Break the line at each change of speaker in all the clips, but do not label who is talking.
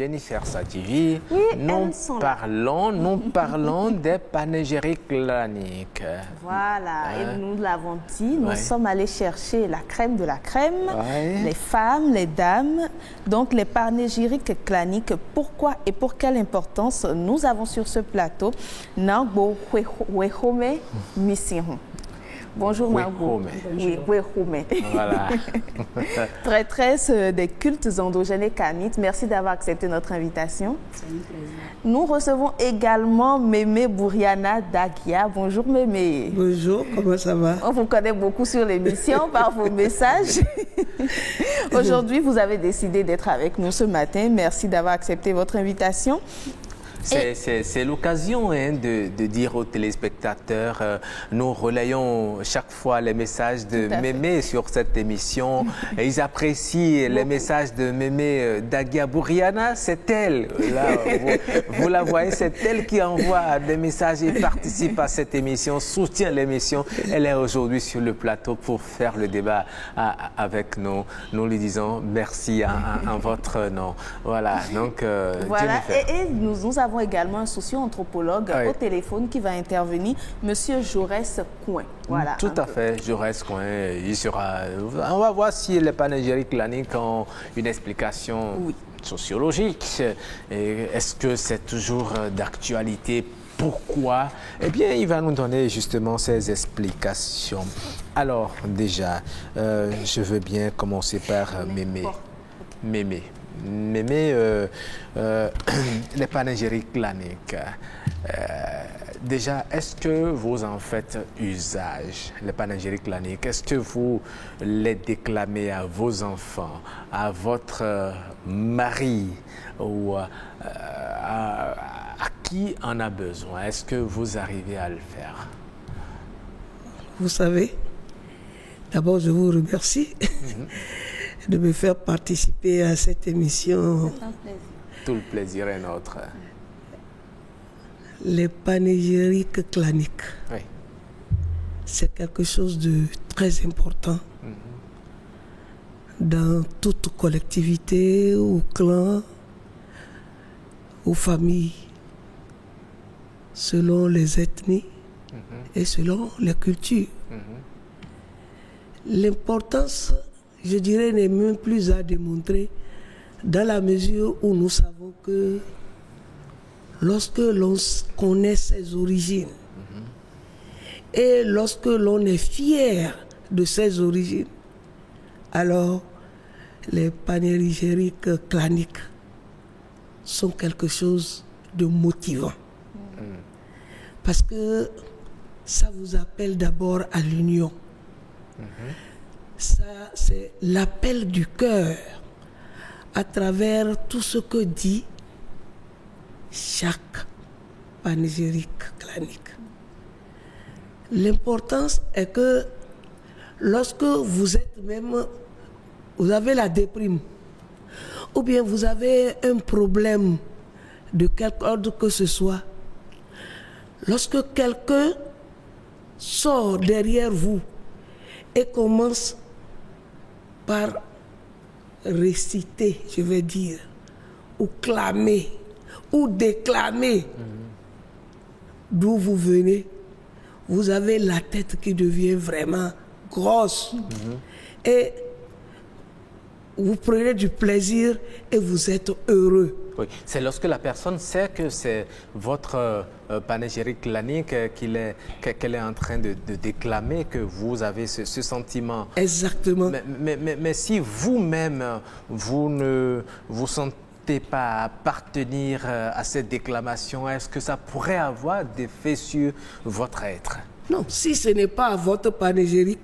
Jennifer Sadivi.
Oui,
nous parlons des panégyriques claniques.
Voilà, et nous l'avons dit, nous sommes allés chercher la crème de la crème, les femmes, les dames. Donc les panégyriques claniques, pourquoi et pour quelle importance nous avons sur ce plateau Nangbo Wehome Missihon. Bonjour Margot. Oui, voilà. Prêtresse des cultes endogènes et canites, merci d'avoir accepté notre invitation.
C'est un plaisir.
Nous recevons également Mémé Bouriana Dagia. Bonjour Mémé.
Bonjour, comment ça va?
On vous connaît beaucoup sur l'émission par vos messages. Aujourd'hui, vous avez décidé d'être avec nous ce matin. Merci d'avoir accepté votre invitation.
C'est l'occasion de dire aux téléspectateurs, nous relayons chaque fois les messages de Mémé sur cette émission. Et ils apprécient les messages de Mémé Dagia Bouriana. C'est elle, là, vous la voyez, c'est elle qui envoie des messages et participe à cette émission, soutient l'émission. Elle est aujourd'hui sur le plateau pour faire le débat avec nous. Nous lui disons merci en votre nom. Voilà, donc
voilà. Et nous avons également un socio-anthropologue au téléphone qui va intervenir, Monsieur Jaurès Coin. Voilà.
Tout à fait, Jaurès Coin. Il sera. On va voir si les panégyriques claniques ont une explication sociologique. Est-ce que c'est toujours d'actualité? Pourquoi? Eh bien, il va nous donner justement ces explications. Alors, déjà, je veux bien commencer par Mémé. Mémé, les panégyriques claniques. Déjà, est-ce que vous en faites usage, les panégyriques claniques? Est-ce que vous les déclamez à vos enfants, à votre mari ou à qui en a besoin? Est-ce que vous arrivez à le faire?
Vous savez, d'abord, je vous remercie. De me faire participer à cette émission.
C'est un plaisir.
Tout le plaisir est nôtre.
Les panégyriques claniques, c'est quelque chose de très important dans toute collectivité ou clan ou famille, selon les ethnies et selon les cultures. L'importance, je dirais, n'est même plus à démontrer dans la mesure où nous savons que lorsque l'on connaît ses origines et lorsque l'on est fier de ses origines, alors les panégyriques claniques sont quelque chose de motivant. Parce que ça vous appelle d'abord à l'union. Ça, c'est l'appel du cœur à travers tout ce que dit chaque panégyrique clanique. L'importance est que lorsque vous êtes même, vous avez la déprime, ou bien vous avez un problème de quelque ordre que ce soit, lorsque quelqu'un sort derrière vous et commence par réciter, je vais dire, ou clamer, ou déclamer d'où vous venez, vous avez la tête qui devient vraiment grosse. Et vous prenez du plaisir et vous êtes heureux.
Oui, c'est lorsque la personne sait que c'est votre panégyrique clanique qu'elle est en train de déclamer, que vous avez ce sentiment.
Exactement.
Mais si vous-même, vous ne vous sentez pas appartenir à cette déclamation, est-ce que ça pourrait avoir des effets sur votre être?
Non, si ce n'est pas votre panégyrique,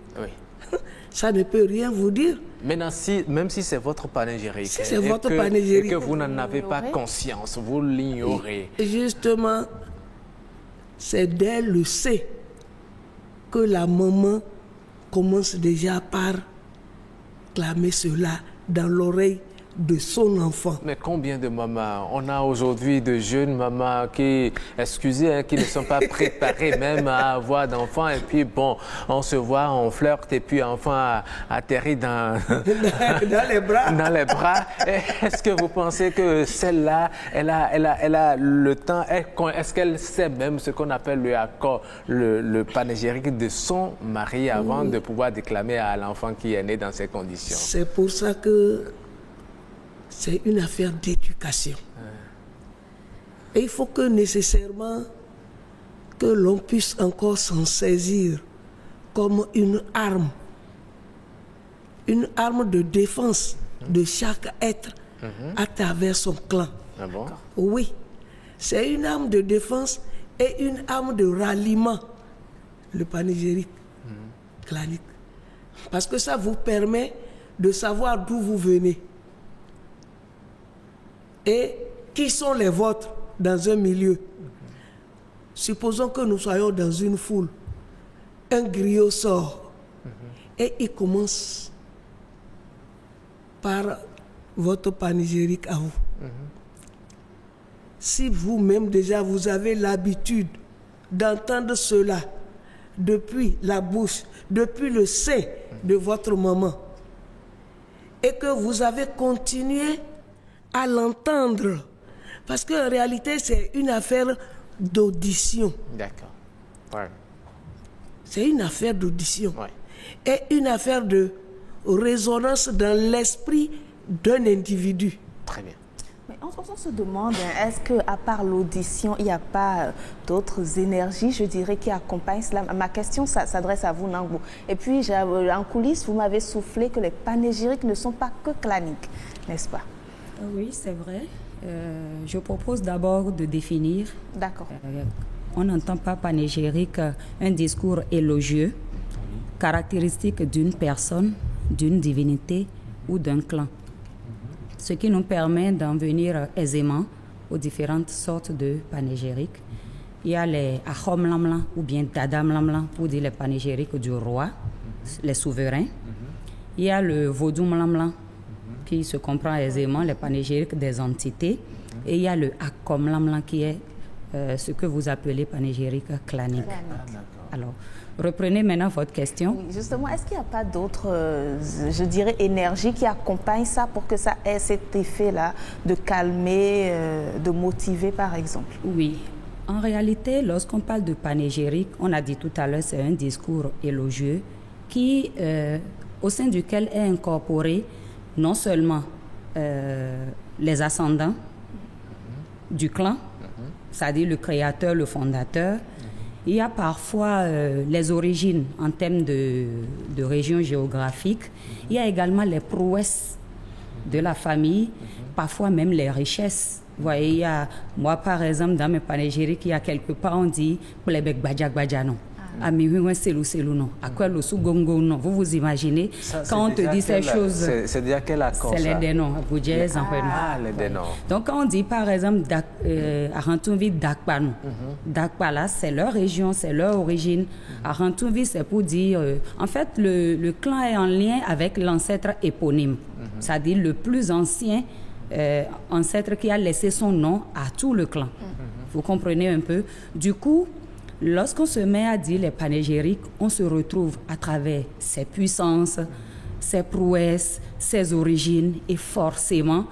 ça ne peut rien vous dire.
Maintenant, même si c'est votre panégyrique,
si c'est votre panégyrique,
et que vous n'en avez pas conscience, vous l'ignorez.
Justement, c'est dès le C que la maman commence déjà par clamer cela dans l'oreille de son enfant.
Mais combien de mamans? On a aujourd'hui de jeunes mamans qui, excusez, qui ne sont pas préparées même à avoir d'enfants. Et puis, bon, on se voit, on flirte et puis l'enfant atterrit dans
les bras.
Dans les bras. Est-ce que vous pensez que celle-là, elle a le temps? Est-ce qu'elle sait même ce qu'on appelle le accord, le panégyrique de son mari avant de pouvoir déclamer à l'enfant qui est né dans ces conditions?
C'est pour ça que c'est une affaire d'éducation. Et il faut que nécessairement que l'on puisse encore s'en saisir comme une arme de défense de chaque être à travers son clan.
Ah bon?
Oui, c'est une arme de défense et une arme de ralliement, le panégyrique clanique. Parce que ça vous permet de savoir d'où vous venez. Et qui sont les vôtres dans un milieu. Supposons que nous soyons dans une foule. Un griot sort et il commence par votre panégyrique à vous. Si vous-même déjà vous avez l'habitude d'entendre cela depuis la bouche, depuis le sein de votre maman, et que vous avez continué à l'entendre, parce qu'en réalité c'est une affaire d'audition.
D'accord. Ouais.
C'est une affaire d'audition.
Ouais.
Et une affaire de résonance dans l'esprit d'un individu.
Très bien.
Mais on se demande, est-ce qu'à part l'audition, il n'y a pas d'autres énergies, je dirais, qui accompagnent cela? Ma question s'adresse à vous, Nangou. Et puis, en coulisses, vous m'avez soufflé que les panégyriques ne sont pas que claniques, n'est-ce pas?
Oui, c'est vrai. Je propose d'abord de définir.
D'accord.
On n'entend pas panégyrique un discours élogieux, caractéristique d'une personne, d'une divinité ou d'un clan. Ce qui nous permet d'en venir aisément aux différentes sortes de panégyriques. Il y a les Ahom Lamlan ou bien Dadam Lamlan pour dire les panégyriques du roi, les souverains. Il y a le Vodou Lamlan qui se comprend aisément, les panégyriques des entités. Et il y a le Akom Lamlan qui est ce que vous appelez panégyrique clanique. Alors, reprenez maintenant votre question.
Oui, justement, est-ce qu'il n'y a pas d'autres, je dirais, énergies qui accompagnent ça pour que ça ait cet effet-là de calmer, de motiver, par exemple?
Oui. En réalité, lorsqu'on parle de panégyrique, on a dit tout à l'heure, c'est un discours élogieux qui, au sein duquel est incorporé non seulement les ascendants du clan, c'est-à-dire le créateur, le fondateur. Il y a parfois les origines en termes de région géographique. Il y a également les prouesses de la famille, parfois même les richesses. Vous voyez, il y a, moi par exemple, dans mes panégyriques, il y a quelque part on dit « Plebek Badjak Badjano ». Vous vous imaginez, ça, quand on te dit ces choses,
c'est déjà quel accord?
C'est les dénoms.
Les dénoms.
Donc quand on dit par exemple Arantunvi Dakpano, Dakpala c'est leur région, c'est leur origine. Arantunvi c'est pour dire, en fait le clan est en lien avec l'ancêtre éponyme, c'est-à-dire le plus ancien ancêtre qui a laissé son nom à tout le clan. Vous comprenez un peu? Du coup, lorsqu'on se met à dire les panégyriques, on se retrouve à travers ses puissances, ses prouesses, ses origines, et forcément,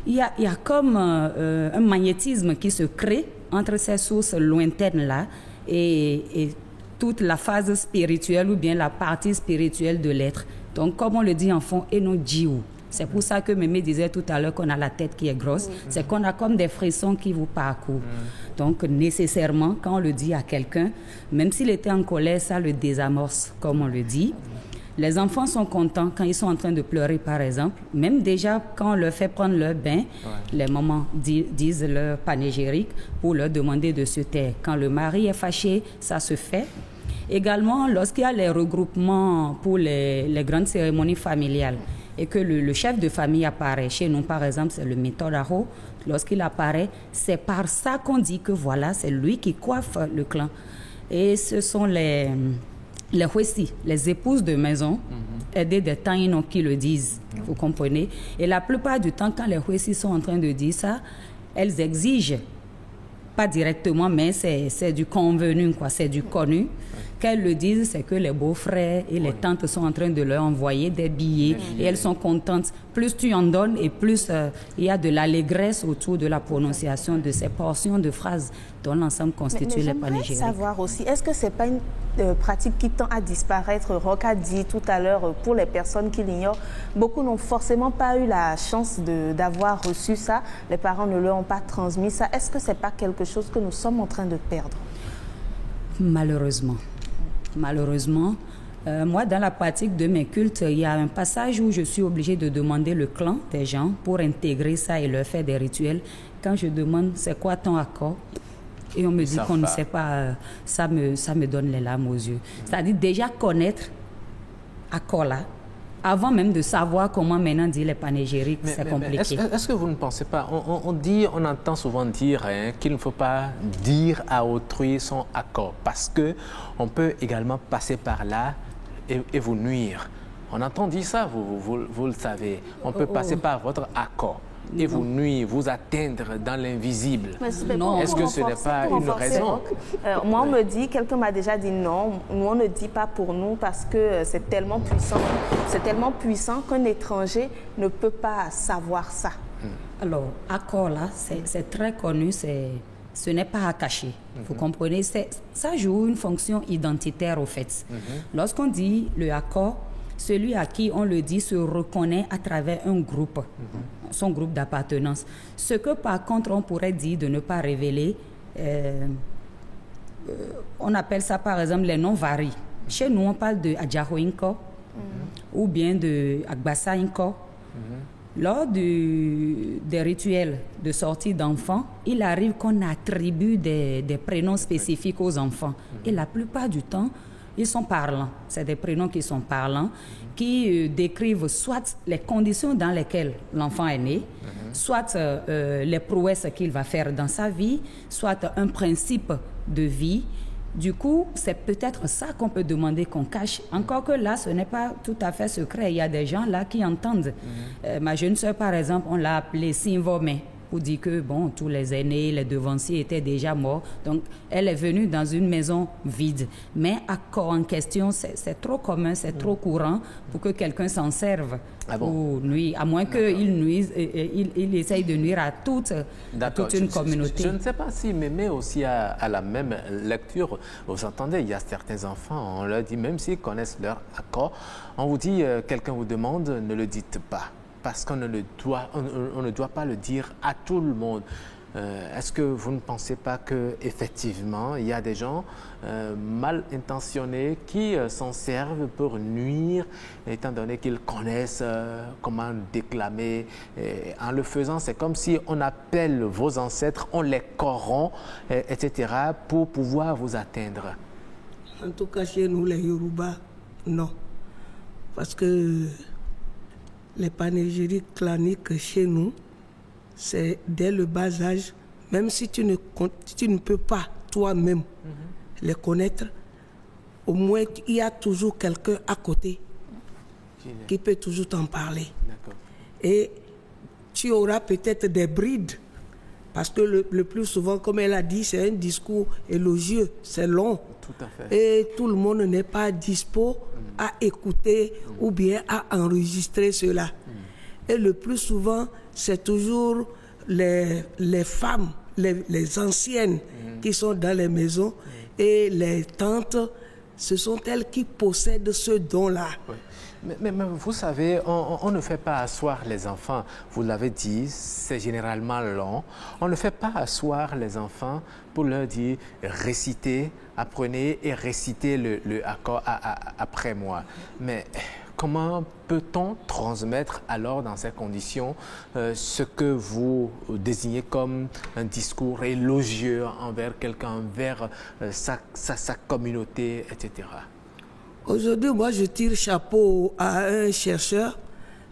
il y a comme un magnétisme qui se crée entre ces sources lointaines-là et toute la phase spirituelle ou bien la partie spirituelle de l'être. Donc, comme on le dit en fond, Eno Jiu. C'est pour ça que Mémé disait tout à l'heure qu'on a la tête qui est grosse. C'est qu'on a comme des frissons qui vous parcourent. Donc, nécessairement, quand on le dit à quelqu'un, même s'il était en colère, ça le désamorce, comme on le dit. Les enfants sont contents quand ils sont en train de pleurer, par exemple. Même déjà, quand on leur fait prendre leur bain, les mamans disent leur panégyrique pour leur demander de se taire. Quand le mari est fâché, ça se fait. Également, lorsqu'il y a les regroupements pour les grandes cérémonies familiales et que le chef de famille apparaît, chez nous par exemple, c'est le Mitodaro, lorsqu'il apparaît, c'est par ça qu'on dit que voilà, c'est lui qui coiffe le clan. Et ce sont les Huessi, les épouses de maison, aider des taïnos qui le disent, vous comprenez? Et la plupart du temps, quand les Huessis sont en train de dire ça, elles exigent, pas directement, mais c'est du convenu, quoi, c'est du connu. Qu'elles le disent, c'est que les beaux-frères et les tantes sont en train de leur envoyer des billets et elles sont contentes. Plus tu en donnes et plus il y a de l'allégresse autour de la prononciation de ces portions de phrases dont l'ensemble constitue les panégyriques.
J'aimerais savoir aussi, est-ce que ce n'est pas une pratique qui tend à disparaître? Roch a dit tout à l'heure, pour les personnes qui l'ignorent, beaucoup n'ont forcément pas eu la chance d'avoir reçu ça. Les parents ne leur ont pas transmis ça. Est-ce que ce n'est pas quelque chose que nous sommes en train de perdre?
Malheureusement. Malheureusement, moi, dans la pratique de mes cultes, il y a un passage où je suis obligée de demander le clan des gens pour intégrer ça et leur faire des rituels. Quand je demande c'est quoi ton accord, et on me dit qu'on ne sait pas, ça me donne les larmes aux yeux. C'est-à-dire déjà connaître accord là, avant même de savoir comment maintenant dire les panégyriques, c'est compliqué.
Est-ce que vous ne pensez pas, on entend souvent dire qu'il ne faut pas dire à autrui son accord parce qu'on peut également passer par là et vous nuire. On entend dire ça, vous le savez. On peut passer par votre accord et vous nuire, vous atteindre dans l'invisible. Est-ce que ce n'est pas une raison?
Moi, on me dit, quelqu'un m'a déjà dit non, nous on ne dit pas pour nous parce que c'est tellement puissant. C'est tellement puissant qu'un étranger ne peut pas savoir ça.
Alors, accord là, c'est très connu, ce n'est pas à cacher. Vous comprenez? Ça joue une fonction identitaire au fait. Lorsqu'on dit le accord, celui à qui on le dit se reconnaît à travers un groupe, son groupe d'appartenance. Ce que par contre on pourrait dire de ne pas révéler, on appelle ça par exemple les noms varient. Chez nous on parle de Adjaho Inko ou bien de Agbassa Inko. Lors des rituels de sortie d'enfants, il arrive qu'on attribue des prénoms spécifiques aux enfants. Et la plupart du temps, ils sont parlants. C'est des prénoms qui sont parlants, qui décrivent soit les conditions dans lesquelles l'enfant est né, soit les prouesses qu'il va faire dans sa vie, soit un principe de vie. Du coup, c'est peut-être ça qu'on peut demander qu'on cache. Encore que là, ce n'est pas tout à fait secret. Il y a des gens là qui entendent. Ma jeune sœur, par exemple, on l'a appelée Sinvomé, pour dire que bon, tous les aînés, les devanciers étaient déjà morts. Donc, elle est venue dans une maison vide. Mais accord en question, c'est trop commun, c'est trop courant pour que quelqu'un s'en serve pour nuire. À moins qu'il nuise, il essaye de nuire à toute une communauté.
Je ne sais pas si Mémé aussi a la même lecture. Vous entendez, il y a certains enfants, on leur dit, même s'ils connaissent leur accord, on vous dit, quelqu'un vous demande, ne le dites pas. Parce qu'on ne doit pas le dire à tout le monde. Est-ce que vous ne pensez pas qu'effectivement, il y a des gens mal intentionnés qui s'en servent pour nuire, étant donné qu'ils connaissent comment déclamer. Et en le faisant, c'est comme si on appelle vos ancêtres, on les corrompt, etc., pour pouvoir vous atteindre.
En tout cas, chez nous, les Yoruba, non. Parce que les panégyriques claniques chez nous, c'est dès le bas âge, même si tu ne peux pas toi-même les connaître, au moins il y a toujours quelqu'un à côté qui peut toujours t'en parler. Et tu auras peut-être des brides, parce que le plus souvent, comme elle a dit, c'est un discours élogieux, c'est long.
Tout à fait.
Et tout le monde n'est pas dispo à écouter ou bien à enregistrer cela. Et le plus souvent, c'est toujours les femmes, les anciennes qui sont dans les maisons et les tantes, ce sont elles qui possèdent ce don-là.
Oui. Mais vous savez, on ne fait pas asseoir les enfants. Vous l'avez dit, c'est généralement long. On ne fait pas asseoir les enfants pour leur dire récitez, apprenez et récitez le accord après moi. Mais comment peut-on transmettre alors dans ces conditions ce que vous désignez comme un discours élogieux envers quelqu'un, envers sa communauté, etc.
Aujourd'hui, moi, je tire chapeau à un chercheur,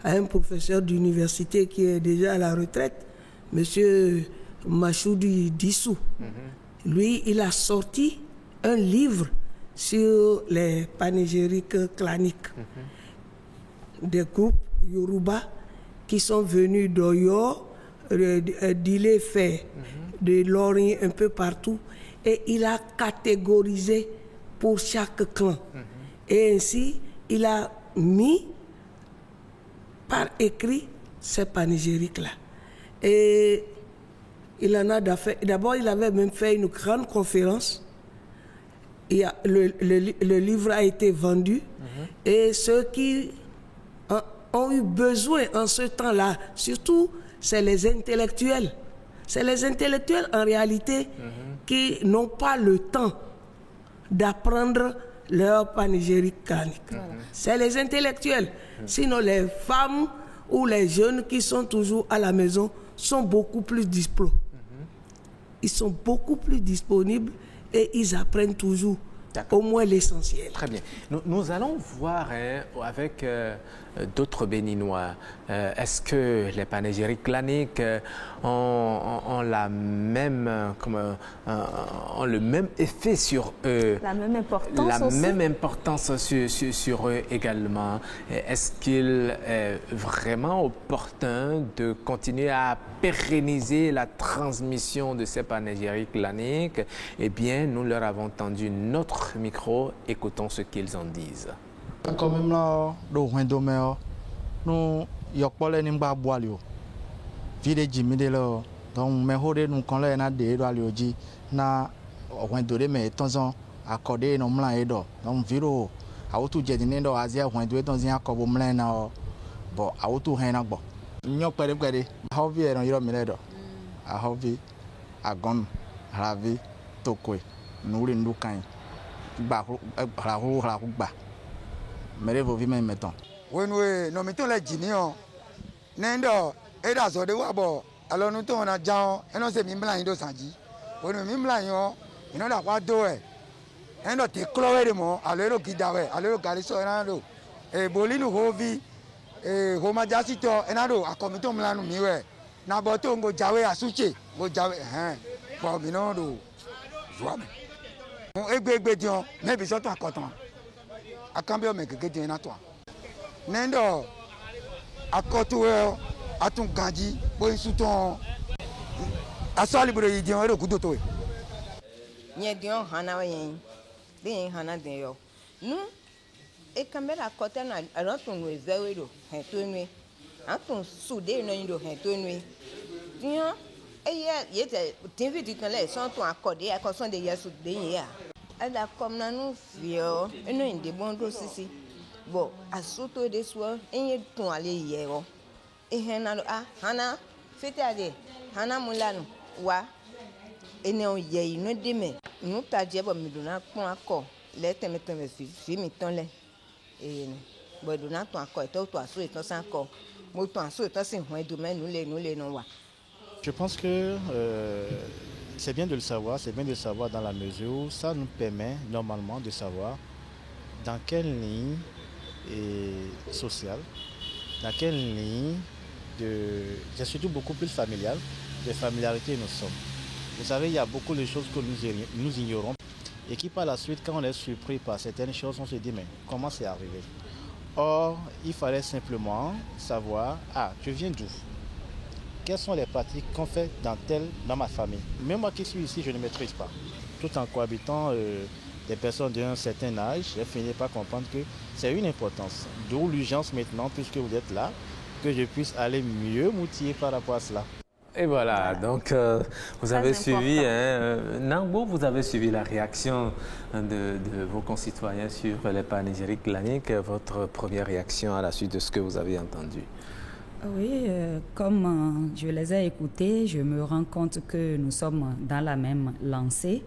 à un professeur d'université qui est déjà à la retraite, M. Machoudi Dissou. Lui, il a sorti un livre sur les panégyriques claniques. des groupes Yoruba qui sont venus d'Oyo, d'Ile-Ife, de Lori, un peu partout. Et il a catégorisé pour chaque clan. Et ainsi, il a mis par écrit ces panégyriques-là. Et il en a fait. D'abord, il avait même fait une grande conférence. Le livre a été vendu. Et ceux qui ont eu besoin en ce temps-là, surtout, c'est les intellectuels. C'est les intellectuels, en réalité, qui n'ont pas le temps d'apprendre leur panégyrique clanique. C'est les intellectuels. Sinon, les femmes ou les jeunes qui sont toujours à la maison sont beaucoup plus disponibles. Ils sont beaucoup plus disponibles et ils apprennent toujours au moins l'essentiel.
Très bien. Nous allons voir avec d'autres Béninois, est-ce que les panégyriques claniques ont le même effet sur eux?
La même importance aussi.
La même importance sur eux également. Est-ce qu'il est vraiment opportun de continuer à pérenniser la transmission de ces panégyriques claniques? Eh bien, nous leur avons tendu notre micro. Écoutons ce qu'ils en disent.
Quand même là, nous yokpole ni mba boalio. Vide jimi de lo. Donc me hode nous kon le na de do alioji na wendore me tonzon accordé no mlan edo. Donc viro awutu jedine do azia wendore tonzin akobo mlan na bo awutu hen na gbo. Nyok pere hovi e no yiro mi ledo. A hovi agon ravi tokwe nuri ndukan. Ba la ba. Mere vovi me meton.
When we no meton la jinio nendo eda so de wabo alonu to na jan eno se mi mlan do sanji. When mi mlan yo ino da kwa do e endo te klowe de mo alero gidawe alero gari so enado e bolinu hovi e homa jasito enado akomito mlanu miwe na boto ngo jawe asuche ngo jawe bo mi no do joame egbe dion mebi so to akoton akambio me keke dion na to nendo akotu atun ganji bo isuton asali bro yidion ero kudo to
nye dion hana yen din hana den yo nu e kamera kote na aratun we zewe he to nwe atun sude no yin do he to nwe dion ye te TV ditan le son ton akode akoson de yesu de yin ya ala kom na nu fio eno inde bondo sisi bo asuto de so enye tun ale yero ehena hana fete ade hana mulanu wa ene o ye inu de me nu taje bo mi duna pon akọ le temetem fi mi tan le bo duna ton akọ to aso itan san ko mo ton aso itan sin hun edu me nu le no wa.
Je pense que c'est bien de le savoir, c'est bien de le savoir dans la mesure où ça nous permet normalement de savoir dans quelle ligne sociale, dans quelle ligne c'est surtout beaucoup plus familiale, de familiarité nous sommes. Vous savez, il y a beaucoup de choses que nous ignorons et qui par la suite, quand on est surpris par certaines choses, on se dit mais comment c'est arrivé? Or, il fallait simplement savoir, je viens d'où? Quelles sont les pratiques qu'on fait dans ma famille? Même moi qui suis ici, je ne maîtrise pas. Tout en cohabitant des personnes d'un certain âge, j'ai fini par comprendre que c'est une importance. D'où l'urgence maintenant, puisque vous êtes là, que je puisse aller mieux m'outiller par rapport à cela.
Et voilà, donc vous avez suivi, Nangbo, vous avez suivi la réaction de vos concitoyens sur les panégyriques claniques. Votre première réaction à la suite de ce que vous avez entendu?
Oui, comme je les ai écoutés, je me rends compte que nous sommes dans la même lancée.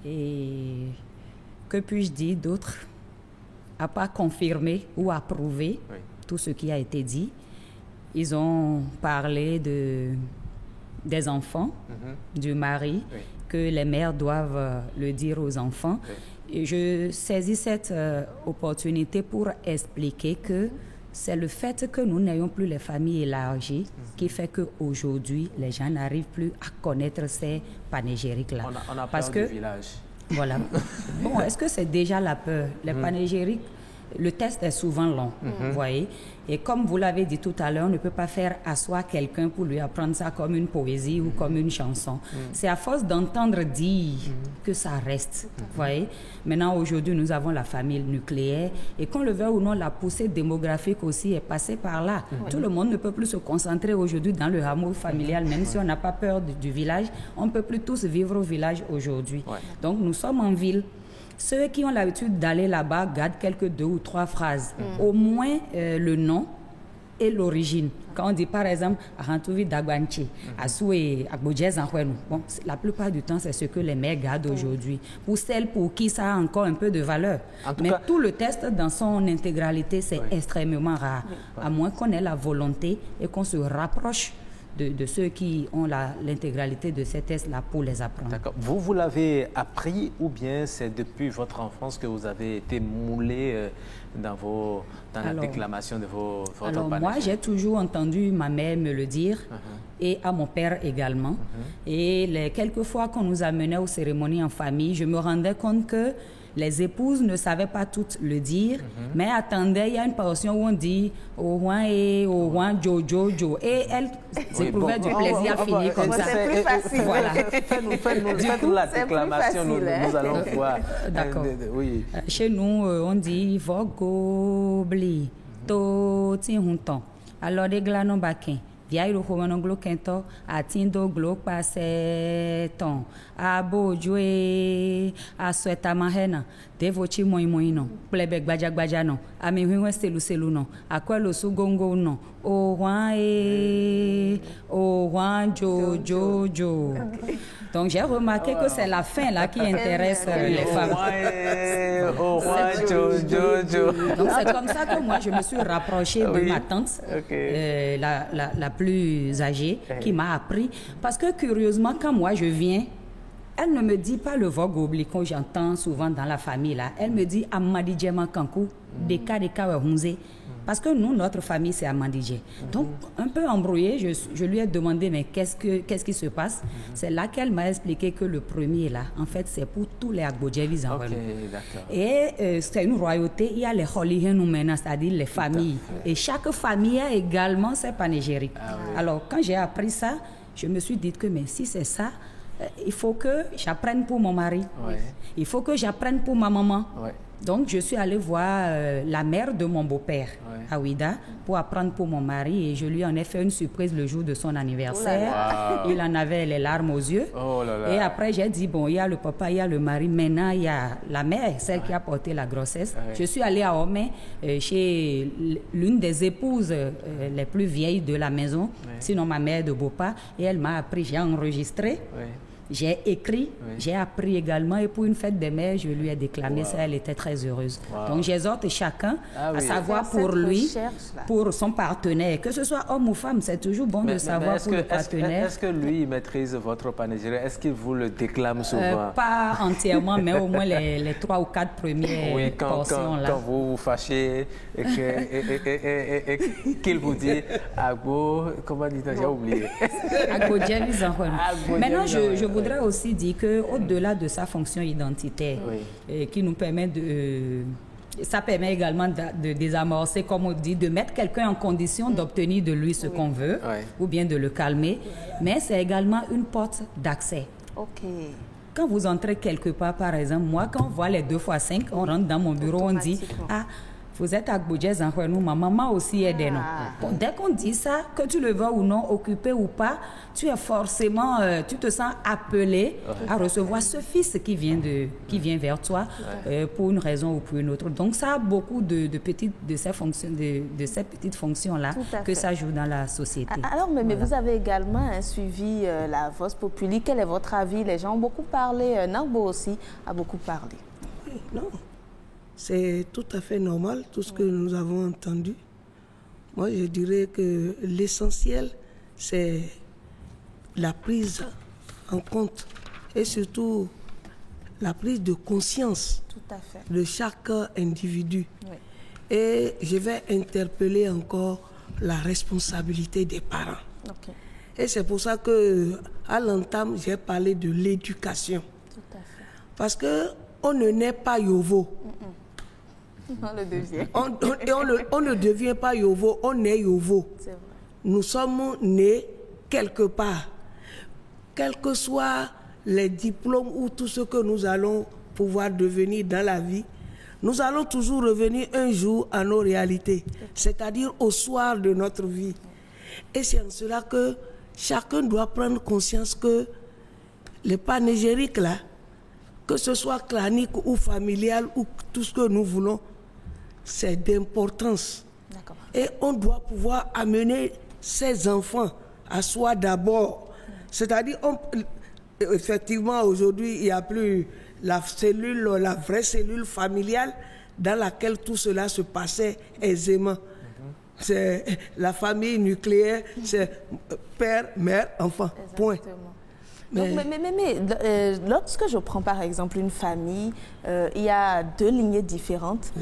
Et que puis-je dire d'autre, à pas confirmer ou approuver tout ce qui a été dit. Ils ont parlé des enfants, du mari, que les mères doivent le dire aux enfants. Et je saisis cette opportunité pour expliquer que c'est le fait que nous n'ayons plus les familles élargies qui fait qu'aujourd'hui, les gens n'arrivent plus à connaître ces panégyriques-là.
On a peur du village.
Voilà. Bon, est-ce que c'est déjà la peur? Les panégyriques, le test est souvent long, vous voyez. Et comme vous l'avez dit tout à l'heure, on ne peut pas faire asseoir quelqu'un pour lui apprendre ça comme une poésie ou comme une chanson. C'est à force d'entendre dire que ça reste, vous voyez. Maintenant, aujourd'hui, nous avons la famille nucléaire et qu'on le veuille ou non, la poussée démographique aussi est passée par là. Tout le monde ne peut plus se concentrer aujourd'hui dans le hameau familial, même si on n'a pas peur du village. On ne peut plus tous vivre au village aujourd'hui. Donc, nous sommes en ville. Ceux qui ont l'habitude d'aller là-bas gardent quelques 2 ou 3 phrases. Au moins le nom et l'origine. Quand on dit par exemple Arantouvi Dagwanchi, Asoué Agbodjez Anhwenou, bon, la plupart du temps c'est ce que les mères gardent aujourd'hui. Pour celles pour qui ça a encore un peu de valeur. Mais tout le test dans son intégralité c'est extrêmement rare. À moins qu'on ait la volonté et qu'on se rapproche de ceux qui ont l'intégralité de ces tests-là pour les apprendre.
D'accord. Vous l'avez appris ou bien c'est depuis votre enfance que vous avez été moulé dans la déclamation de votre
Alors moi, j'ai toujours entendu ma mère me le dire et à mon père également. Et les quelques fois qu'on nous amenait aux cérémonies en famille, je me rendais compte que les épouses ne savaient pas toutes le dire, mais attendaient, il y a une portion où on dit « au roi et au roi Jojo ». Et elles éprouvaient du plaisir à finir comme ça.
C'est plus facile.
Voilà.
Faites-nous la déclamation, nous allons voir.
D'accord.
Oui.
Chez nous, on dit « Vogobli, to tinhunton ». Alors, les glanos baquins. Via iro homano glo kento atindo glo paseton abojue asweta mahena devochi moi no plebe gbaja no ami hwin selu no akwelo sugongo no o wan jojo. Donc j'ai remarqué que c'est la fin là qui intéresse les femmes. Donc c'est comme ça que moi je me suis rapprochée de ma tante, la plus âgée, qui m'a appris. Parce que curieusement, quand moi je viens, elle ne me dit pas le vogobli qu'on j'entends souvent dans la famille là. Elle me dit Amadidjema Kankou, Deka Hunze. Parce que nous, notre famille, c'est Amandidje. Donc, un peu embrouillée, je lui ai demandé, mais qu'est-ce qui se passe? C'est là qu'elle m'a expliqué que le premier, là, en fait, c'est pour tous les Agbodjevis en Guadeloupe. Et c'est une royauté, il y a les Holihenumena, c'est-à-dire les familles. Et chaque famille a également ses panégyriques. Alors, quand j'ai appris ça, je me suis dit que, mais si c'est ça, il faut que j'apprenne pour mon mari. Il faut que j'apprenne pour ma maman. Donc, je suis allée voir la mère de mon beau-père, Aouida, pour apprendre pour mon mari. Et je lui en ai fait une surprise le jour de son anniversaire. Il en avait les larmes aux yeux. Et après, j'ai dit, bon, il y a le papa, il y a le mari. Maintenant, il y a la mère, celle qui a porté la grossesse. Je suis allée à Homé, chez l'une des épouses les plus vieilles de la maison, sinon ma mère de Bopa. Et elle m'a appris, j'ai enregistré. J'ai écrit, j'ai appris également et pour une fête des mères, je lui ai déclamé ça, elle était très heureuse. Donc j'exhorte chacun à savoir pour lui, pour son partenaire, que ce soit homme ou femme, c'est toujours bon de savoir pour le partenaire.
Est-ce que lui il maîtrise votre panégyrique? Est-ce qu'il vous le déclame souvent?
Pas entièrement, mais au moins les 3 ou 4 premières portions là.
Quand vous vous fâchez et qu'il vous dit Agbo, comment dit-on? J'ai oublié.
Agbo Javis en Maintenant, je voudrais aussi dire qu'au-delà de sa fonction identitaire, qui nous permet ça permet également de désamorcer, comme on dit, de mettre quelqu'un en condition d'obtenir de lui ce qu'on veut, ou bien de le calmer, mais c'est également une porte d'accès. Quand vous entrez quelque part, par exemple, moi, quand on voit les 2 x 5, on rentre dans mon bureau, on dit « Ah, vous êtes à Gbodjez en Kwenou, ma maman aussi est des noms. » Bon, dès qu'on dit ça, que tu le veux ou non, occupé ou pas, tu es forcément, tu te sens appelé à recevoir ce fils qui vient vers toi pour une raison ou pour une autre. Donc ça a beaucoup de ces petites fonctions-là que ça joue dans la société.
Alors, mais vous avez également suivi la Vox Populi. Quel est votre avis? Les gens ont beaucoup parlé, Nagbo aussi a beaucoup parlé.
Non. C'est tout à fait normal, tout ce que nous avons entendu. Moi, je dirais que l'essentiel, c'est la prise en compte et surtout la prise de conscience de chaque individu. Et je vais interpeller encore la responsabilité des parents. Et c'est pour ça qu'à l'entame, j'ai parlé de l'éducation. Parce qu'on ne naît pas yovo.
On le devient.
On ne devient pas Yovo, on est Yovo.
C'est vrai.
Nous sommes nés quelque part. Quels que soient les diplômes ou tout ce que nous allons pouvoir devenir dans la vie, nous allons toujours revenir un jour à nos réalités, c'est-à-dire au soir de notre vie. Et c'est en cela que chacun doit prendre conscience que les panégyriques là, que ce soit clanique ou familial ou tout ce que nous voulons, c'est d'importance. Et on doit pouvoir amener ses enfants à soi d'abord. C'est-à-dire, effectivement, aujourd'hui, il n'y a plus la vraie cellule familiale dans laquelle tout cela se passait aisément. C'est la famille nucléaire, c'est père, mère, enfant, point.
Donc, mais lorsque je prends par exemple une famille, il y a 2 lignées différentes.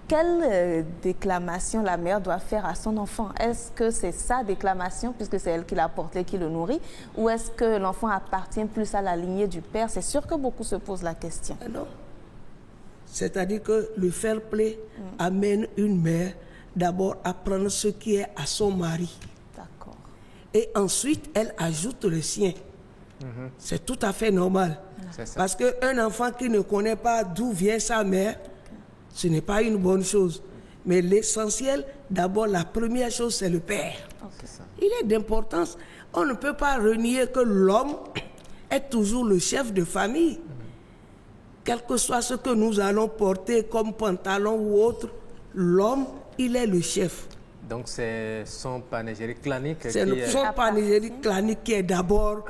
Quelle déclamation la mère doit faire à son enfant? Est-ce que c'est sa déclamation, puisque c'est elle qui l'a porté, qui le nourrit, ou est-ce que l'enfant appartient plus à la lignée du père? C'est sûr que beaucoup se posent la question.
Non. C'est-à-dire que le fair play amène une mère d'abord à prendre ce qui est à son mari.
D'accord.
Et ensuite, elle ajoute le sien. C'est tout à fait normal. Parce qu'un enfant qui ne connaît pas d'où vient sa mère, ce n'est pas une bonne chose. Mais l'essentiel, d'abord, la première chose, c'est le père. Il est d'importance. On ne peut pas renier que l'homme est toujours le chef de famille. Quel que soit ce que nous allons porter comme pantalon ou autre, l'homme, il est le chef.
Donc c'est son panégyrique clanique
son panégyrique clanique qui est d'abord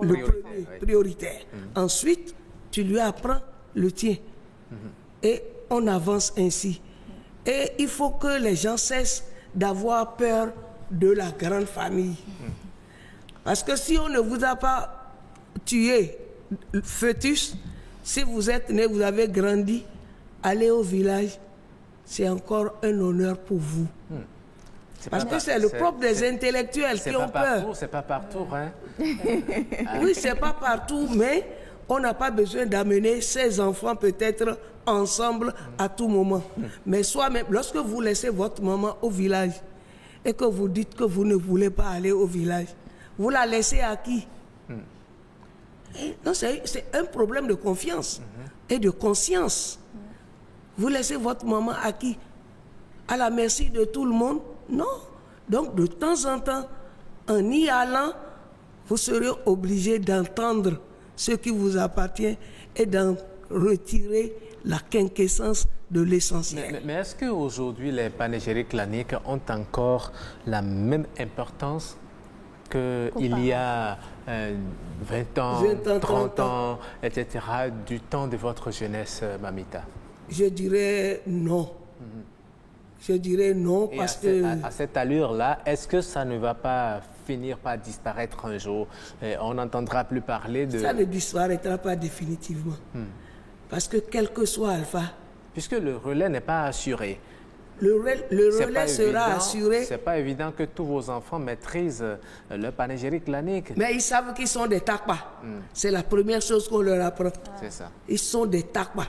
le premier, prioritaire. Ensuite, tu lui apprends le tien. Et on avance ainsi. Et il faut que les gens cessent d'avoir peur de la grande famille. Parce que si on ne vous a pas tué, fœtus, si vous êtes né, vous avez grandi, allez au village, c'est encore un honneur pour vous. Parce que c'est le propre des intellectuels qui ont peur.
C'est pas partout, hein?
Oui, c'est pas partout, mais on n'a pas besoin d'amener ses enfants peut-être ensemble à tout moment. Mais soi-même, lorsque vous laissez votre maman au village et que vous dites que vous ne voulez pas aller au village, vous la laissez à qui? Non, c'est un problème de confiance et de conscience. Vous laissez votre maman à qui? À la merci de tout le monde? Non. Donc, de temps en temps, en y allant, vous serez obligé d'entendre ce qui vous appartient et d'en retirer la quinquessence de l'essentiel.
Mais est-ce qu'aujourd'hui, les panégyriques claniques ont encore la même importance qu'il y a 20 ans, 30 ans, etc., du temps de votre jeunesse, Mamita?
Je dirais non. Je dirais non parce que...
À cette allure-là, est-ce que ça ne va pas finir par disparaître un jour? On n'entendra plus parler de...
Ça ne disparaîtra pas définitivement. Parce que quel que soit Alpha...
Puisque le relais n'est pas assuré.
Le relais sera assuré.
C'est pas évident que tous vos enfants maîtrisent le panégyrique clanique.
Mais ils savent qu'ils sont des takpas. C'est la première chose qu'on leur apprend.
C'est ça.
Ils sont des takpas.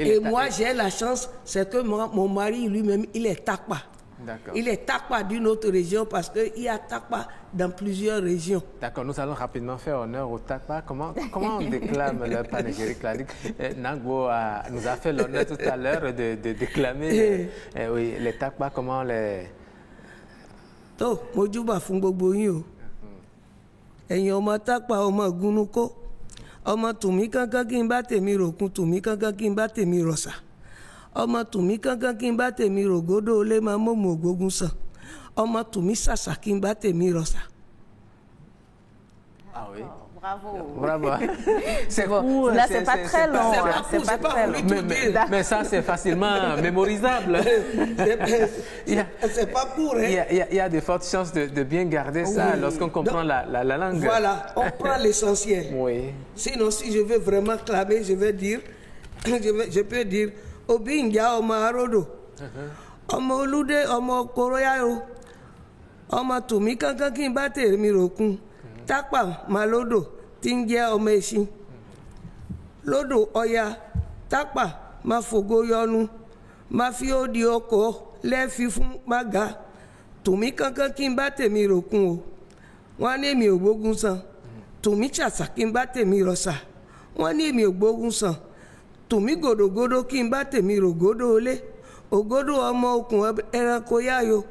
Et moi, j'ai la chance, c'est que mon mari lui-même, il est takpa. Il est takpa d'une autre région parce qu'il y a takpa dans plusieurs régions.
D'accord, nous allons rapidement faire honneur au takpa. Comment on déclame le panégyrique clanique? Nagbo nous a fait l'honneur tout à l'heure de déclamer oui, les takpa, comment les...
Oh, mojuba fungbobo yo. Enyo ma takpa o ma gunuko. Ọmọ tùmí kankan kí n bá tèmi ròkun tùmí kankan kí n bá tèmi rọ̀ṣà ọmọ tùmí kankan kí n bá tèmi rògódó olé máa mọ̀mọ́ ògbógun sàn ọmọ tùmí ṣàṣà kí n bá tèmi rọ̀ṣà.
Ah oui.
Bravo.
Bravo. C'est
court. Là, c'est pas très long.
C'est pas très long.
Mais ça, c'est facilement mémorisable.
C'est pas court. Hein?
Il y a de fortes chances de bien garder ça lorsqu'on comprend la langue.
Voilà, on prend l'essentiel.
Oui.
Sinon, si je veux vraiment clamer, je vais dire, je peux dire, Obinga Oma Arodo, Oma Olude, Oma Koroyao, Oma Tumi Kankakin Bate Mirokun. Takpa malodo tingia omeshi lodo oya takpa ma fogo yonu ma fi odi oko le fi fún maga tumi kankan kin ba tèmi rokun o wọ́n ní mi ò gbógun san tumi chasa kin ba tèmi rosa wọ́n ní mi ò gbógun san tumi godogodo kin ba tèmi rogodo ole ògodo ọmọ okùn ẹranko yayo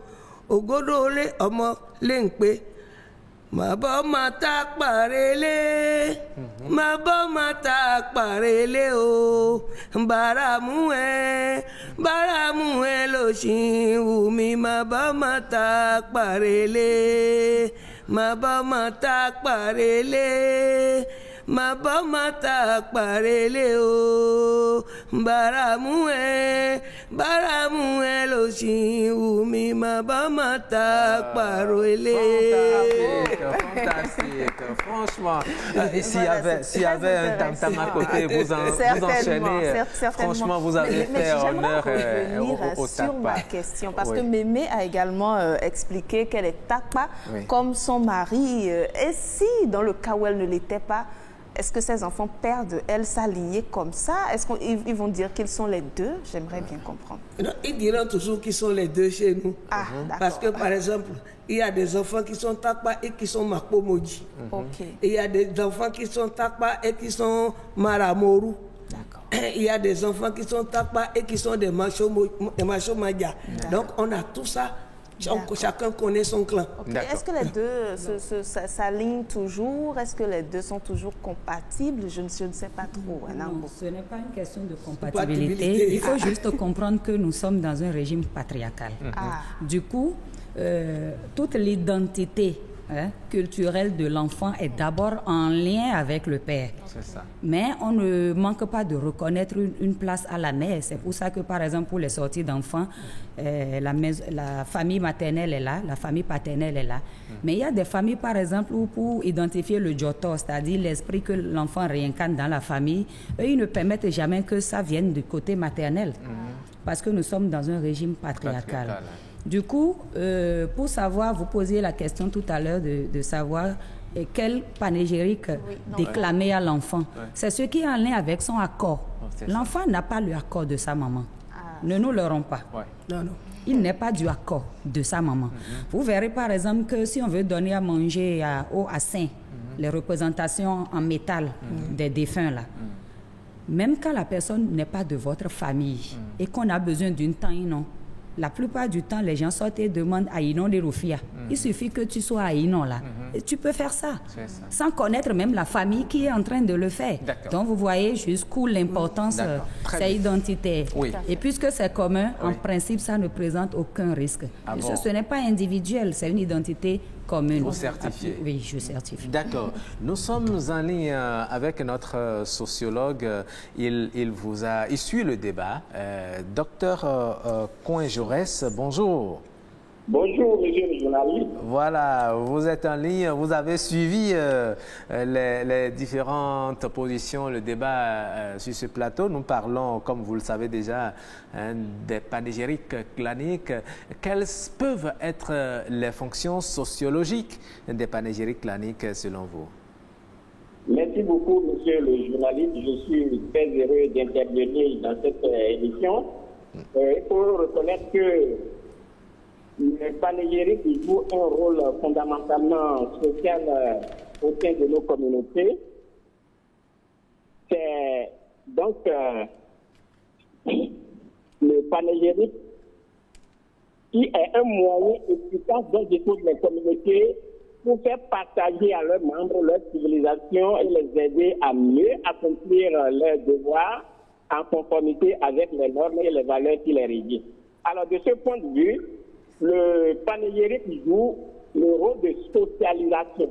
ògodo ole ọmọ le npe ma bọ́ ma ta parele ma bọ́ ma ta parele o baramu ẹ lo ṣì wù mí ma bọ́ ma ta parele ma bọ́ ma ta parele ma bọ́ ma ta parele o baramu ẹ lo ṣì wù mí ma bọ́ ma ta parele.
Fantastique, franchement. S'il y avait un tam-tam à côté, vous enchaînez. Franchement, vous avez fait honneur au
sur ma question, parce que Mémé a également expliqué qu'elle est tapa comme son mari. Et si, dans le cas où elle ne l'était pas, est-ce que ces enfants perdent, elles, s'aligner comme ça? Est-ce qu'ils vont dire qu'ils sont les deux? J'aimerais bien comprendre.
Non, ils diront toujours qu'ils sont les deux chez nous.
Ah,
parce que, par exemple, il y a des enfants qui sont Takpa et qui sont Makomoji. Et il y a des enfants qui sont Takpa et qui sont Maramoru. Il y a des enfants qui sont Takpa et qui sont des Machomadia. Donc, on a tout ça. Chacun connaît son clan.
Est-ce que les deux s'alignent toujours? Est-ce que les deux sont toujours compatibles? Je ne sais pas trop.
Non, ce n'est pas une question de compatibilité. Il faut juste comprendre que nous sommes dans un régime patriarcal. Du coup, toute l'identité culturelle de l'enfant est d'abord en lien avec le père.
C'est ça.
Mais on ne manque pas de reconnaître une place à la mère. C'est pour ça que, par exemple, pour les sorties d'enfants, la famille maternelle est là, la famille paternelle est là. Mais il y a des familles, par exemple, où pour identifier le joto, c'est-à-dire l'esprit que l'enfant réincarne dans la famille, eux, ils ne permettent jamais que ça vienne du côté maternel. Parce que nous sommes dans un régime patriarcal. Du coup, pour savoir, vous posiez la question tout à l'heure de savoir quel panégyrique déclamer à l'enfant. C'est ce qui est en lien avec son accord. L'enfant n'a pas le accord de sa maman. Ne nous leurrons pas.
Non.
Il n'est pas du accord de sa maman. Vous verrez par exemple que si on veut donner à manger à saint, les représentations en métal des défunts là, même quand la personne n'est pas de votre famille et qu'on a besoin d'une taille, la plupart du temps, les gens sortent et demandent à Inon de Rufia. Il suffit que tu sois à Inon là. Et tu peux faire ça. Sans connaître même la famille qui est en train de le faire. Donc vous voyez jusqu'où l'importance, c'est identitaire. Et puisque c'est commun, en principe, ça ne présente aucun risque. Ce n'est pas individuel, c'est une identité commune.
Vous certifiez?
Oui, je certifie.
D'accord. Nous sommes en ligne avec notre sociologue. Il suit le débat. Docteur Coin-Jaurès, bonjour.
Bonjour, monsieur le journaliste.
Voilà, vous êtes en ligne, vous avez suivi les différentes positions, le débat sur ce plateau. Nous parlons, comme vous le savez déjà, des panégyriques claniques. Quelles peuvent être les fonctions sociologiques des panégyriques claniques selon vous?
Merci beaucoup, monsieur le journaliste. Je suis très heureux d'intervenir dans cette émission. Il faut reconnaître que le panégyrique joue un rôle fondamentalement social au sein de nos communautés. C'est donc le panégyrique qui est un moyen efficace dont disposent les communautés pour faire partager à leurs membres leur civilisation et les aider à mieux accomplir leurs devoirs en conformité avec les normes et les valeurs qui les régissent. Alors, de ce point de vue, le panégyrique joue le rôle de socialisation.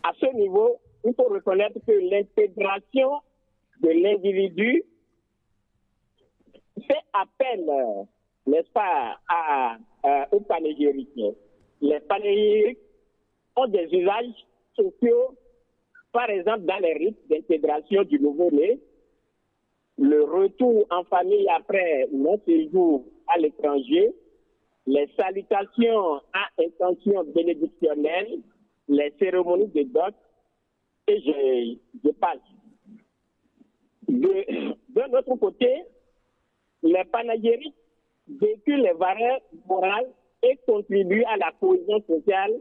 À ce niveau, il faut reconnaître que l'intégration de l'individu fait appel, n'est-ce pas, au panégyrique. Les panégyriques ont des usages sociaux, par exemple dans les rites d'intégration du nouveau-né, le retour en famille après un séjour à l'étranger, les salutations à intention bénédictionnelle, les cérémonies de dot, et je passe. D'un autre côté, les panégyriques véhiculent les valeurs morales et contribuent à la cohésion sociale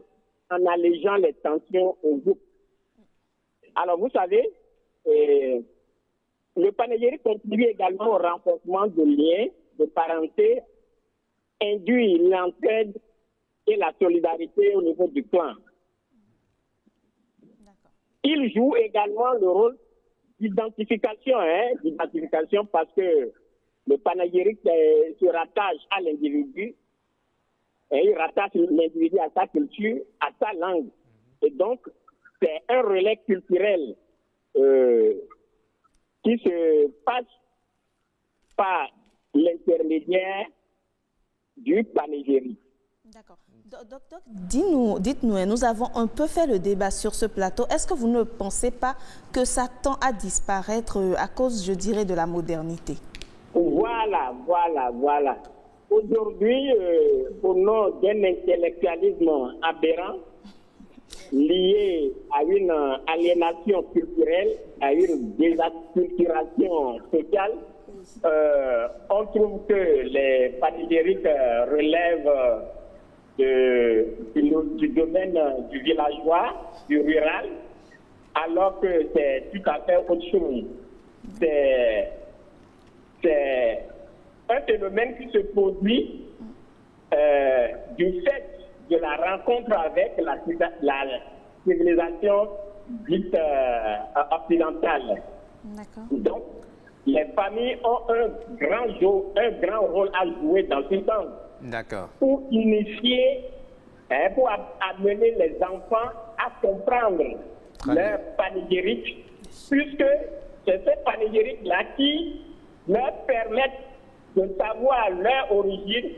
en allégeant les tensions au groupe. Alors, vous savez, le panégyrique contribue également au renforcement de liens de parenté, induit l'entraide et la solidarité au niveau du clan. Il joue également le rôle d'identification, parce que le panégyrique se rattache à l'individu, et il rattache l'individu à sa culture, à sa langue. Et donc, c'est un relais culturel qui se passe par l'intermédiaire du panégyrique.
D'accord. Docteur, dites-nous, nous avons un peu fait le débat sur ce plateau. Est-ce que vous ne pensez pas que ça tend à disparaître à cause, je dirais, de la modernité?
Voilà. Aujourd'hui, au nom d'un intellectualisme aberrant, lié à une aliénation culturelle, à une désacculturation sociale, on trouve que les panégyriques relèvent du domaine du villageois, du rural, alors que c'est tout à fait autre chose. C'est un phénomène qui se produit du fait de la rencontre avec la civilisation dite occidentale. Donc, les familles ont un grand rôle à jouer dans ce sens.
D'accord.
Pour initier, pour amener les enfants à comprendre leur panégyrique, puisque c'est ce panégyrique-là qui leur permettent de savoir leur origine,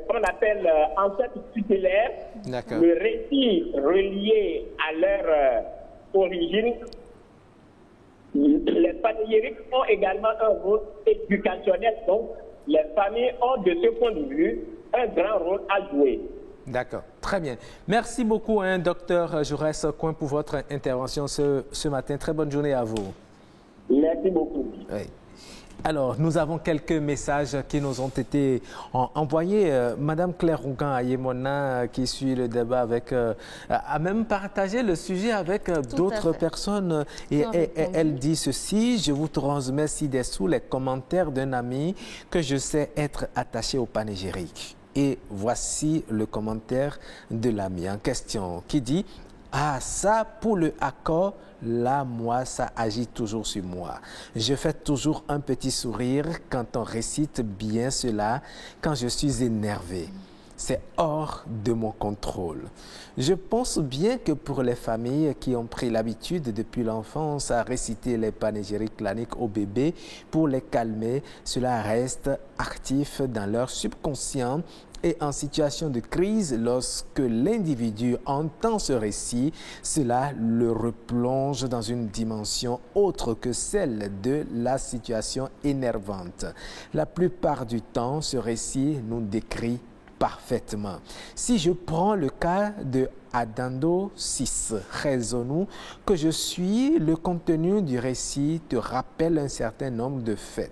qu'on appelle ancêtre tutélaire, le récit relié à leur origine. Les panégyriques ont également un rôle éducationnel, donc les familles ont de ce point de vue un grand rôle à jouer.
D'accord, très bien. Merci beaucoup, docteur Jaurès Coin, pour votre intervention ce matin. Très bonne journée à vous.
Merci beaucoup.
Oui. Alors, nous avons quelques messages qui nous ont été envoyés. Madame Claire Rougan Ayemona, qui suit le débat avec, a même partagé le sujet avec d'autres personnes. Et elle dit ceci: je vous transmets ci-dessous les commentaires d'un ami que je sais être attaché au panégyrique. Et voici le commentaire de l'ami en question qui dit: ah, ça, pour le accord, là, moi, ça agit toujours sur moi. Je fais toujours un petit sourire quand on récite bien cela, quand je suis énervé. C'est hors de mon contrôle. Je pense bien que pour les familles qui ont pris l'habitude depuis l'enfance à réciter les panégyriques claniques aux bébés pour les calmer, cela reste actif dans leur subconscient. Et en situation de crise, lorsque l'individu entend ce récit, cela le replonge dans une dimension autre que celle de la situation énervante. La plupart du temps, ce récit nous décrit parfaitement. Si je prends le cas de Adando 6, raisonnons que je suis, le contenu du récit te rappelle un certain nombre de faits,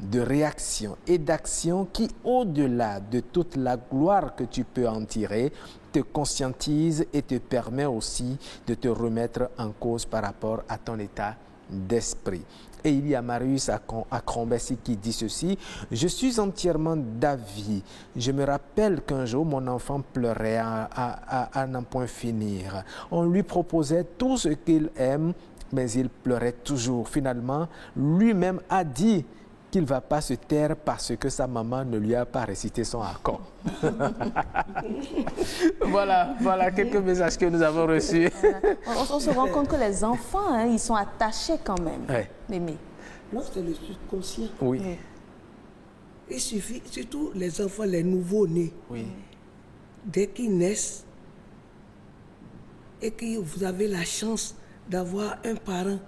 de réactions et d'actions qui, au-delà de toute la gloire que tu peux en tirer, te conscientise et te permet aussi de te remettre en cause par rapport à ton état d'esprit. Et il y a Marius Acrombessi qui dit ceci: je suis entièrement d'avis. Je me rappelle qu'un jour, mon enfant pleurait à n'en point finir. On lui proposait tout ce qu'il aime, mais il pleurait toujours. Finalement, lui-même a dit qu'il ne va pas se taire parce que sa maman ne lui a pas récité son accord. Voilà quelques messages que nous avons reçus.
On se rend compte que les enfants, ils sont attachés quand même.
Oui. Là, c'est le subconscient.
Oui.
Il suffit, surtout les enfants, les nouveaux-nés.
Oui.
Dès qu'ils naissent et que vous avez la chance d'avoir un parent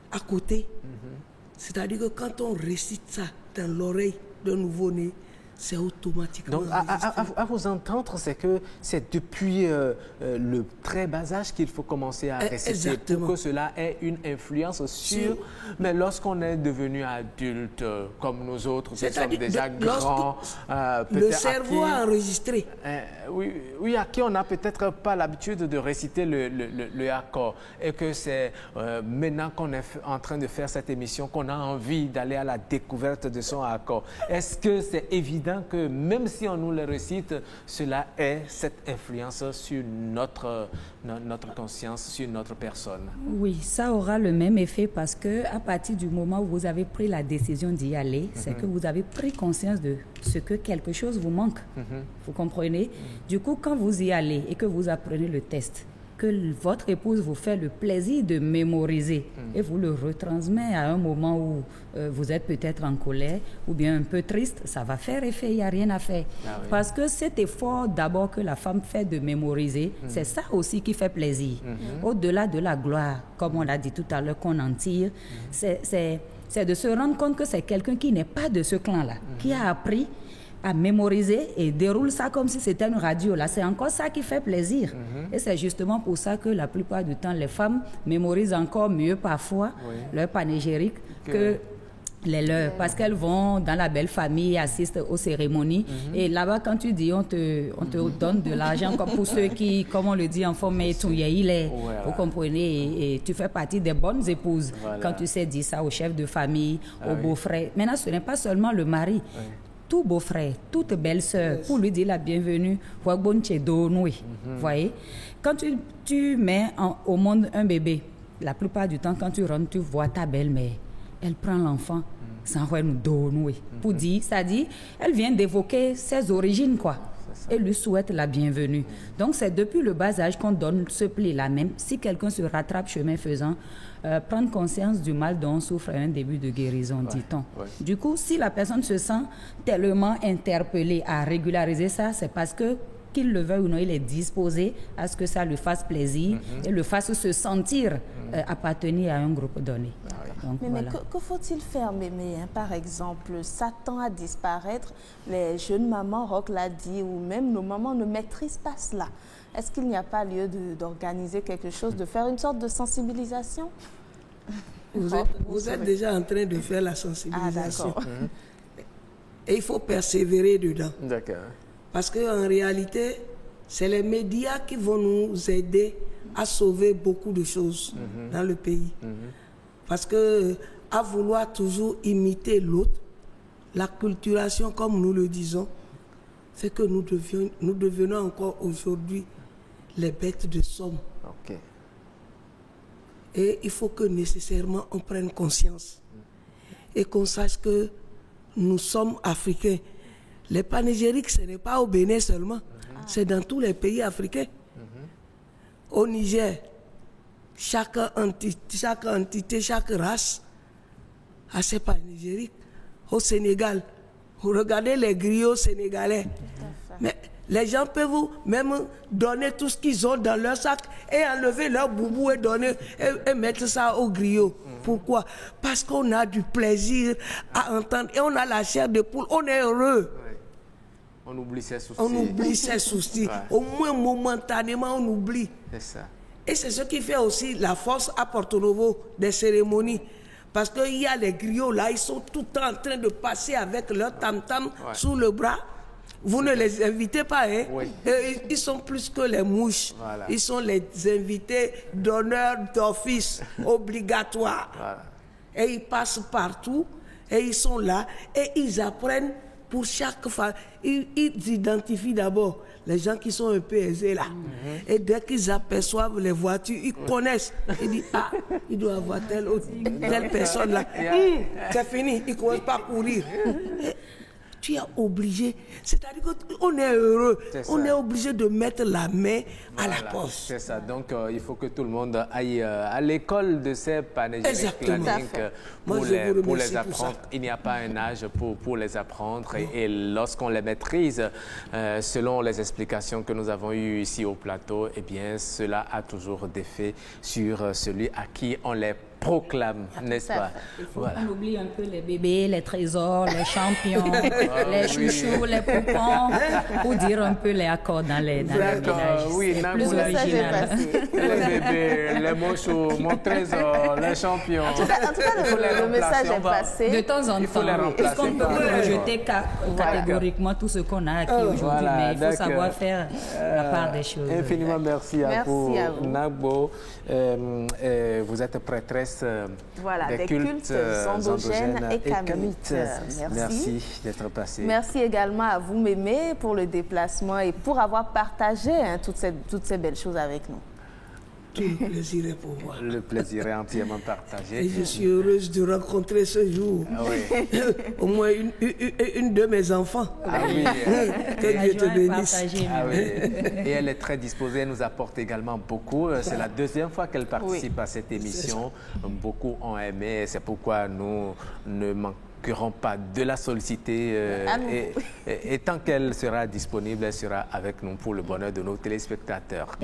à côté, c'est-à-dire que quand on récite ça dans l'oreille d'un nouveau-né, c'est automatiquement
Donc, à vous entendre, c'est que c'est depuis le très bas âge qu'il faut commencer à réciter pour que cela ait une influence sur... Mais lorsqu'on est devenu adulte, comme nous autres, qui sommes déjà grands...
le cerveau a enregistré.
Oui, à qui on n'a peut-être pas l'habitude de réciter le accord. Et que c'est maintenant qu'on est en train de faire cette émission qu'on a envie d'aller à la découverte de son accord. Est-ce que c'est évident que même si on nous le récite, cela ait cette influence sur notre conscience, sur notre personne?
Oui, ça aura le même effet parce que à partir du moment où vous avez pris la décision d'y aller, c'est que vous avez pris conscience de ce que quelque chose vous manque. Vous comprenez? Du coup, quand vous y allez et que vous apprenez le test, que votre épouse vous fait le plaisir de mémoriser et vous le retransmet à un moment où vous êtes peut-être en colère ou bien un peu triste, ça va faire effet, il n'y a rien à faire. Parce que cet effort d'abord que la femme fait de mémoriser, c'est ça aussi qui fait plaisir. Au-delà de la gloire, comme on l'a dit tout à l'heure, qu'on en tire, c'est de se rendre compte que c'est quelqu'un qui n'est pas de ce clan-là, qui a appris à mémoriser et déroule ça comme si c'était une radio. Là, c'est encore ça qui fait plaisir. Et c'est justement pour ça que la plupart du temps, les femmes mémorisent encore mieux parfois leur panégyrique que les leurs, parce qu'elles vont dans la belle famille, assistent aux cérémonies. Et là-bas, quand tu dis, on te donne de l'argent comme pour ceux qui, comme on le dit en forme, vous comprenez, et tu fais partie des bonnes épouses quand tu sais dire ça au chef de famille, au beau-frère. Maintenant, ce n'est pas seulement le mari. Tout beau-frère, toute belle-sœur, pour lui dire la bienvenue, voyez. Quand tu mets au monde un bébé, la plupart du temps, quand tu rentres, tu vois ta belle-mère. Elle prend l'enfant sans nous donner. Pour dire, ça dit, elle vient d'évoquer ses origines, quoi. Et lui souhaite la bienvenue. Donc, c'est depuis le bas âge qu'on donne ce pli-là même. Si quelqu'un se rattrape chemin faisant, prendre conscience du mal dont on souffre à un début de guérison, dit-on. Du coup, si la personne se sent tellement interpellée à régulariser ça, c'est parce que, qu'il le veuille ou non, il est disposé à ce que ça lui fasse plaisir et le fasse se sentir appartenir à un groupe donné. Donc,
mais que faut-il faire, Mémé, par exemple, ça tend à disparaître, les jeunes mamans, Roch l'a dit, ou même nos mamans ne maîtrisent pas cela. Est-ce qu'il n'y a pas lieu d'organiser quelque chose, de faire une sorte de sensibilisation?
Vous êtes déjà en train de faire la sensibilisation.
Ah, d'accord.
Et il faut persévérer dedans.
D'accord.
Parce qu'en réalité, c'est les médias qui vont nous aider à sauver beaucoup de choses dans le pays. Parce que à vouloir toujours imiter l'autre, la culturation, comme nous le disons, fait que nous devenons encore aujourd'hui les bêtes de somme. Et il faut que nécessairement on prenne conscience et qu'on sache que nous sommes africains. Les panégyriques, ce n'est pas au Bénin seulement, c'est dans tous les pays africains. Au Niger, chaque entité, chaque race a ses panégyriques. Au Sénégal, vous regardez les griots sénégalais. Mais les gens peuvent même donner tout ce qu'ils ont dans leur sac et enlever leur boubou et donner et mettre ça au griot. Pourquoi? Parce qu'on a du plaisir à entendre et on a la chair de poule, on est heureux.
On oublie ses soucis.
On oublie ses soucis. Au moins momentanément, on oublie.
C'est ça.
Et c'est ce qui fait aussi la force à Porto Novo des cérémonies. Parce qu'il y a les griots là, ils sont tout le temps en train de passer avec leur tam-tam sous le bras. Vous ne les invitez pas, hein? Ils sont plus que les mouches. Ils sont les invités d'honneur, d'office, obligatoires. Et ils passent partout, et ils sont là, et ils apprennent pour chaque femme. Ils identifient d'abord les gens qui sont un peu aisés là. Et dès qu'ils aperçoivent les voitures, ils connaissent. Ils disent, ah, il doit avoir telle personne là. C'est fini, ils ne commencent pas à courir. Tu es obligé, c'est-à-dire qu'on est heureux, on est obligé de mettre la main à la poche.
C'est ça, donc il faut que tout le monde aille à l'école de ces panégyriques claniques pour les apprendre. Il n'y a pas un âge pour les apprendre et lorsqu'on les maîtrise, selon les explications que nous avons eues ici au plateau, eh bien cela a toujours d'effet sur celui à qui on les proclame, n'est-ce pas?
Il faut qu'on oublie un peu les bébés, les trésors, les champions, les chouchous, les poupons, pour dire un peu les accords dans les villages.
Oui,
c'est plus original.
Les bébés, les mochos, mon trésor, les champions.
En tout cas, le message est passé.
De temps en temps, puisqu'on ne peut pas rejeter catégoriquement tout ce qu'on a acquis aujourd'hui, mais il faut savoir faire la part des choses.
Infiniment merci à vous, Nagbo. Vous êtes prêtresse des cultes endogènes et kamites. Merci d'être passé.
Merci également à vous, Mémé, pour le déplacement et pour avoir partagé toutes ces belles choses avec nous.
Tout le plaisir est pour moi.
Le plaisir est entièrement partagé.
Et je suis heureuse de rencontrer ce jour au moins une de mes enfants.
Ah oui.
Que Dieu te bénisse.
Ah oui. Et elle est très disposée, elle nous apporte également beaucoup. C'est la deuxième fois qu'elle participe à cette émission. Beaucoup ont aimé, c'est pourquoi nous ne manquerons pas de la solliciter. Et tant qu'elle sera disponible, elle sera avec nous pour le bonheur de nos téléspectateurs.